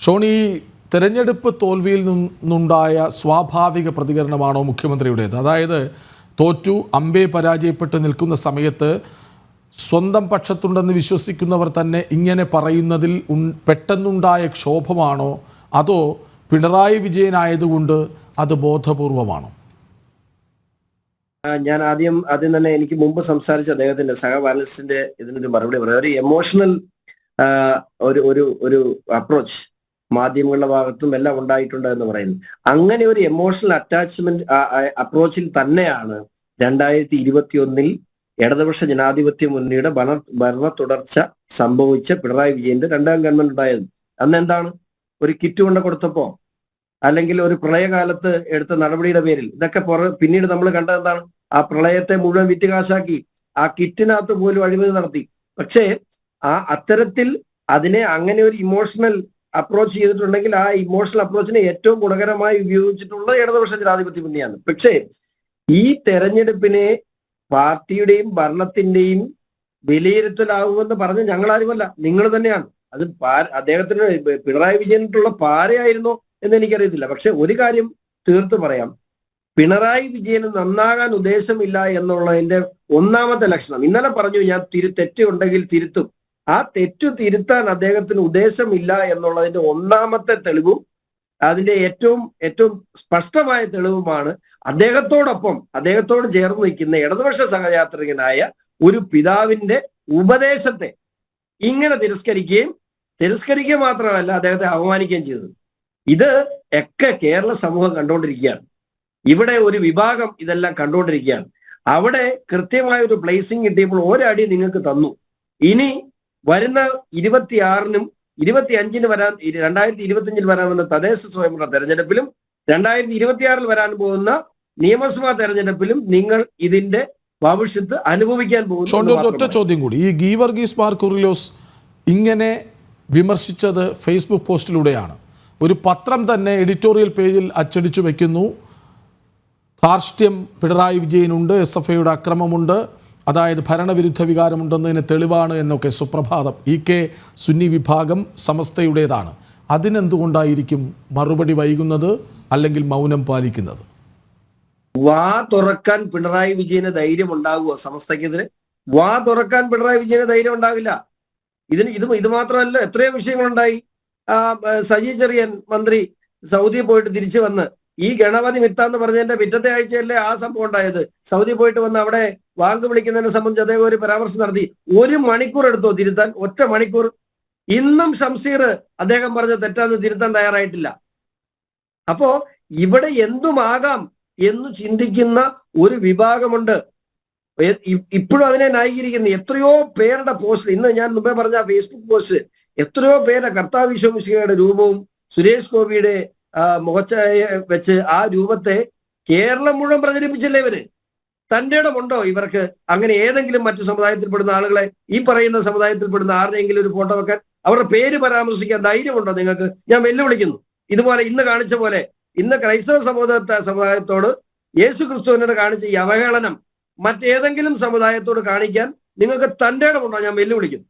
ഷോണി, തെരഞ്ഞെടുപ്പ് തോൽവിയിൽ നിന്നുണ്ടായ സ്വാഭാവിക പ്രതികരണമാണോ മുഖ്യമന്ത്രിയുടേത്? അതായത് തോറ്റു, അമ്പേ പരാജയപ്പെട്ട് നിൽക്കുന്ന സമയത്ത് സ്വന്തം പക്ഷത്തുണ്ടെന്ന് വിശ്വസിക്കുന്നവർ തന്നെ ഇങ്ങനെ പറയുന്നതിൽ പെട്ടെന്നുണ്ടായ ക്ഷോഭമാണോ, അതോ പിണറായി വിജയനായതുകൊണ്ട് അത് ബോധപൂർവമാണോ? ഞാൻ ആദ്യം തന്നെ എനിക്ക് മുമ്പ് സംസാരിച്ച അദ്ദേഹത്തിന്റെ സഹപാനലിസ്റ്റിന്റെ ഇതിനൊരു മറുപടി പറയാം. ഒരു എമോഷണൽ ഒരു അപ്രോച്ച് മാധ്യമങ്ങളുടെ ഭാഗത്തും എല്ലാം ഉണ്ടായിട്ടുണ്ട് എന്ന് പറയുന്നു. അങ്ങനെ ഒരു എമോഷണൽ അറ്റാച്ച്മെന്റ് അപ്രോച്ചിൽ തന്നെയാണ് 2021 ഇടതുപക്ഷ ജനാധിപത്യ മുന്നണിയുടെ ഭരണ തുടർച്ച സംഭവിച്ച പിണറായി വിജയന്റെ രണ്ടാം ഗവൺമെന്റ് ഉണ്ടായത്. അന്ന് എന്താണ്, ഒരു കിറ്റ് കൊണ്ട് കൊടുത്തപ്പോ, അല്ലെങ്കിൽ ഒരു പ്രളയകാലത്ത് എടുത്ത നടപടിയുടെ പേരിൽ, ഇതൊക്കെ പിന്നീട് നമ്മൾ കണ്ടത് എന്താണ്? ആ പ്രളയത്തെ മുഴുവൻ വിറ്റുകാശാക്കി, ആ കിറ്റിനകത്ത് പോലും അഴിമതി നടത്തി. പക്ഷേ അത്തരത്തിൽ അതിനെ അങ്ങനെ ഒരു ഇമോഷണൽ അപ്രോച്ച് ചെയ്തിട്ടുണ്ടെങ്കിൽ ആ ഇമോഷണൽ അപ്രോച്ചിനെ ഏറ്റവും ഗുണകരമായി ഉപയോഗിച്ചിട്ടുള്ളത് ഇടതുപക്ഷ ജനാധിപത്യ മുന്നണിയാണ്. പക്ഷേ ഈ തെരഞ്ഞെടുപ്പിനെ പാർട്ടിയുടെയും ഭരണത്തിന്റെയും വിലയിരുത്തലാകുമെന്ന് പറഞ്ഞ് ഞങ്ങളാരുമല്ല, നിങ്ങൾ തന്നെയാണ്. അത് അദ്ദേഹത്തിന് പിണറായി വിജയനായിട്ടുള്ള പാരയായിരുന്നോ എന്ന് എനിക്കറിയത്തില്ല. പക്ഷെ ഒരു കാര്യം തീർത്ത് പറയാം, പിണറായി വിജയന് നന്നാകാൻ ഉദ്ദേശമില്ല എന്നുള്ളതിന്റെ ഒന്നാമത്തെ ലക്ഷണം, ഇന്നലെ പറഞ്ഞു ഞാൻ തെറ്റുണ്ടെങ്കിൽ തിരുത്തും. ആ തെറ്റു തിരുത്താൻ അദ്ദേഹത്തിന് ഉദ്ദേശമില്ല എന്നുള്ളതിന്റെ ഒന്നാമത്തെ തെളിവും അതിന്റെ ഏറ്റവും സ്പഷ്ടമായ തെളിവുമാണ് അദ്ദേഹത്തോട് ചേർന്ന് നിൽക്കുന്ന ഇടതുപക്ഷ സഹയാത്രികനായ ഒരു പിതാവിന്റെ ഉപദേശത്തെ ഇങ്ങനെ തിരസ്കരിക്കുക മാത്രമല്ല, അദ്ദേഹത്തെ അപമാനിക്കുകയും ചെയ്തത്. ഇത് ഒക്കെ കേരള സമൂഹം കണ്ടുകൊണ്ടിരിക്കുകയാണ്. ഇവിടെ ഒരു വിഭാഗം ഇതെല്ലാം കണ്ടുകൊണ്ടിരിക്കുകയാണ്. അവിടെ കൃത്യമായ ഒരു പ്ലേസിംഗ് കിട്ടിയപ്പോൾ ഒരടി നിങ്ങൾക്ക് തന്നു. ഇനി വരുന്ന 26-നും 25-ന് വരാൻ 2025-ൽ വരാമെന്ന തദ്ദേശ സ്വയംഭരണ തെരഞ്ഞെടുപ്പിലും 2026-ൽ വരാൻ പോകുന്ന നിയമസഭാ തെരഞ്ഞെടുപ്പിലും നിങ്ങൾ ഇതിന്റെ ഭവിഷ്യത്ത് അനുഭവിക്കാൻ പോകുന്നു. ഒറ്റ ചോദ്യം കൂടി, ഈ ഗീവർഗീസ് മാർ കുറിലോസ് ഇങ്ങനെ വിമർശിച്ചത് ഫേസ്ബുക്ക് പോസ്റ്റിലൂടെയാണ്. ഒരു പത്രം തന്നെ എഡിറ്റോറിയൽ പേജിൽ അച്ചടിച്ചു വയ്ക്കുന്നു, ധാർഷ്ട്യം പിണറായി വിജയനുണ്ട്, SFIയുടെ അക്രമമുണ്ട്, അതായത് ഭരണവിരുദ്ധ വികാരമുണ്ടെന്നതിന് തെളിവാണ് എന്നൊക്കെ. സുപ്രഭാതം EK സുന്നി വിഭാഗം സമസ്തയുടേതാണ്. അതിനെന്തുകൊണ്ടായിരിക്കും മറുപടി വൈകുന്നത് അല്ലെങ്കിൽ മൗനം പാലിക്കുന്നത്? വാ തുറക്കാൻ പിണറായി വിജയന് ധൈര്യം ഉണ്ടാകുമോ? സമസ്തക്കെതിരെ വാ തുറക്കാൻ പിണറായി വിജയന് ധൈര്യം ഉണ്ടാവില്ല. ഇത് മാത്രമല്ല, എത്രയോ വിഷയങ്ങളുണ്ടായി. സജി ചെറിയൻ മന്ത്രി സൗദി പോയിട്ട് തിരിച്ചു വന്ന് ഈ ഗണപതി മിത്താന്ന് പറഞ്ഞതിന്റെ പിറ്റത്തെ ആഴ്ചയല്ലേ ആ സംഭവം ഉണ്ടായത്. സൗദി പോയിട്ട് വന്ന് അവിടെ വാങ്ക് വിളിക്കുന്നതിനെ സംബന്ധിച്ച് അദ്ദേഹം ഒരു പരാമർശം നടത്തി. 1 മണിക്കൂർ എടുത്തോ തിരുത്താൻ? ഒറ്റ മണിക്കൂർ. ഇന്നും ഷംസീർ അദ്ദേഹം പറഞ്ഞ തെറ്റാന്ന് തിരുത്താൻ തയ്യാറായിട്ടില്ല. അപ്പോ ഇവിടെ എന്തുമാകാം എന്ന് ചിന്തിക്കുന്ന ഒരു വിഭാഗമുണ്ട്. ഇപ്പോഴും അതിനെ ന്യായീകരിക്കുന്ന എത്രയോ പേരുടെ പോസ്റ്റ്, ഇന്ന് ഞാൻ മുമ്പേ പറഞ്ഞ ഫേസ്ബുക്ക് പോസ്റ്റ്, എത്രയോ പേരുടെ കർത്താവ് ഈശോമിശിഹായുടെ രൂപവും സുരേഷ് ഗോപിയുടെ മുഖച്ഛായ വെച്ച് ആ രൂപത്തെ കേരളം മുഴുവൻ പ്രചരിപ്പിച്ചില്ലേ ഇവര്? തന്റെ ഇടമുണ്ടോ ഇവർക്ക് അങ്ങനെ ഏതെങ്കിലും മറ്റു സമുദായത്തിൽപ്പെടുന്ന ആളുകളെ, ഈ പറയുന്ന സമുദായത്തിൽപ്പെടുന്ന ആരുടെയെങ്കിലും ഒരു ഫോട്ടോ വെക്കാൻ, അവരുടെ പേര് പരാമർശിക്കാൻ ധൈര്യമുണ്ടോ നിങ്ങൾക്ക്? ഞാൻ വെല്ലുവിളിക്കുന്നു. ഇതുപോലെ ഇന്ന് കാണിച്ച പോലെ ഇന്ന് ക്രൈസ്തവ സമുദായത്തോട് യേശു ക്രിസ്തുവിനോട് കാണിച്ച ഈ അവഹേളനം മറ്റേതെങ്കിലും സമുദായത്തോട് കാണിക്കാൻ നിങ്ങൾക്ക് തന്റെ ഇടമുണ്ടോ? ഞാൻ വെല്ലുവിളിക്കുന്നു.